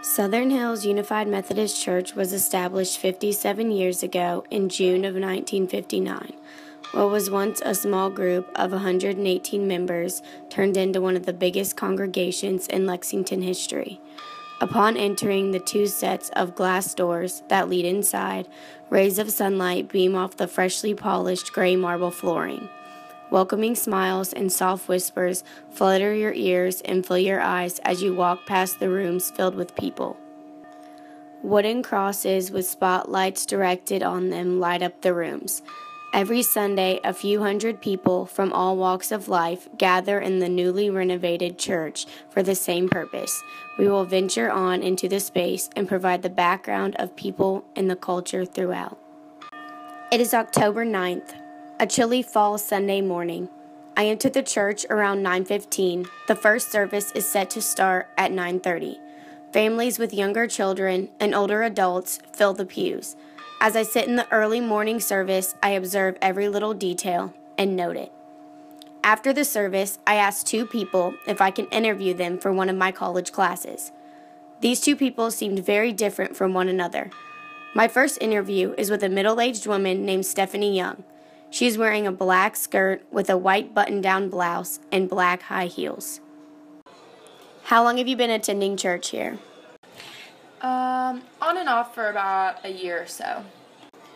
Southern Hills Unified Methodist Church was established 57 years ago in June of 1959. What was once a small group of 118 members turned into one of the biggest congregations in Lexington history. Upon entering the two sets of glass doors that lead inside, rays of sunlight beam off the freshly polished gray marble flooring. Welcoming smiles and soft whispers flutter your ears and fill your eyes as you walk past the rooms filled with people. Wooden crosses with spotlights directed on them light up the rooms. Every Sunday, a few hundred people from all walks of life gather in the newly renovated church for the same purpose. We will venture on into the space and provide the background of people and the culture throughout. It is October 9th. A chilly fall Sunday morning. I enter the church around 9:15. The first service is set to start at 9:30. Families with younger children and older adults fill the pews. As I sit in the early morning service, I observe every little detail and note it. After the service, I ask two people if I can interview them for one of my college classes. These two people seemed very different from one another. My first interview is with a middle-aged woman named Stephanie Young. She is wearing a black skirt with a white button-down blouse and black high heels. How long have you been attending church here? On and off for about a year or so.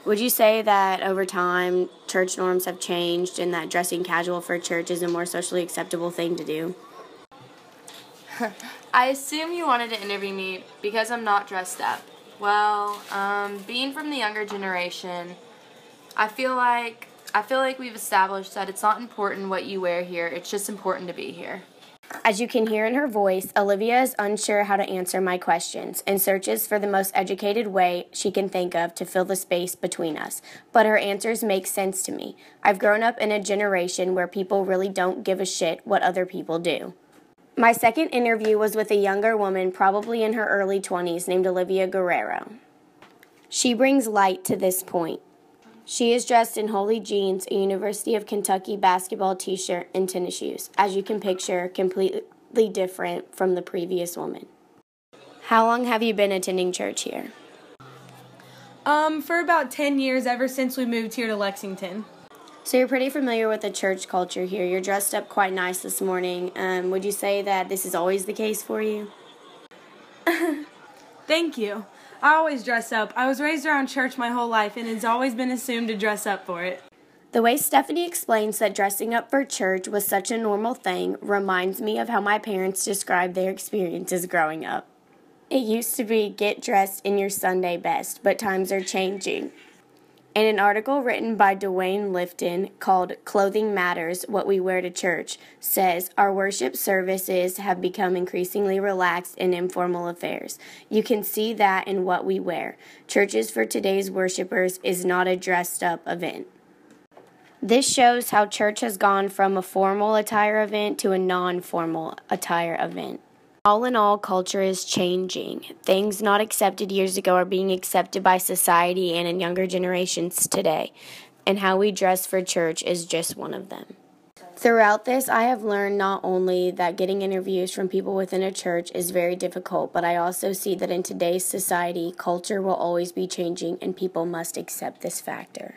Would you say that over time church norms have changed and that dressing casual for church is a more socially acceptable thing to do? I assume you wanted to interview me because I'm not dressed up. Well, being from the younger generation, I feel like we've established that it's not important what you wear here, it's just important to be here. As you can hear in her voice, Olivia is unsure how to answer my questions and searches for the most educated way she can think of to fill the space between us. But her answers make sense to me. I've grown up in a generation where people really don't give a shit what other people do. My second interview was with a younger woman, probably in her early 20s, named Olivia Guerrero. She brings light to this point. She is dressed in holey jeans, a University of Kentucky basketball t-shirt, and tennis shoes, as you can picture, completely different from the previous woman. How long have you been attending church here? For about 10 years, ever since we moved here to Lexington. So you're pretty familiar with the church culture here. You're dressed up quite nice this morning. Would you say that this is always the case for you? Thank you. I always dress up. I was raised around church my whole life, and it's always been assumed to dress up for it. The way Stephanie explains that dressing up for church was such a normal thing reminds me of how my parents described their experiences growing up. It used to be get dressed in your Sunday best, but times are changing. In an article written by Dwayne Lifton called Clothing Matters, What We Wear to Church, says, our worship services have become increasingly relaxed and informal affairs. You can see that in what we wear. Churches for today's worshipers is not a dressed-up event. This shows how church has gone from a formal attire event to a non-formal attire event. All in all, culture is changing. Things not accepted years ago are being accepted by society and in younger generations today, and how we dress for church is just one of them. Throughout this, I have learned not only that getting interviews from people within a church is very difficult, but I also see that in today's society, culture will always be changing and people must accept this factor.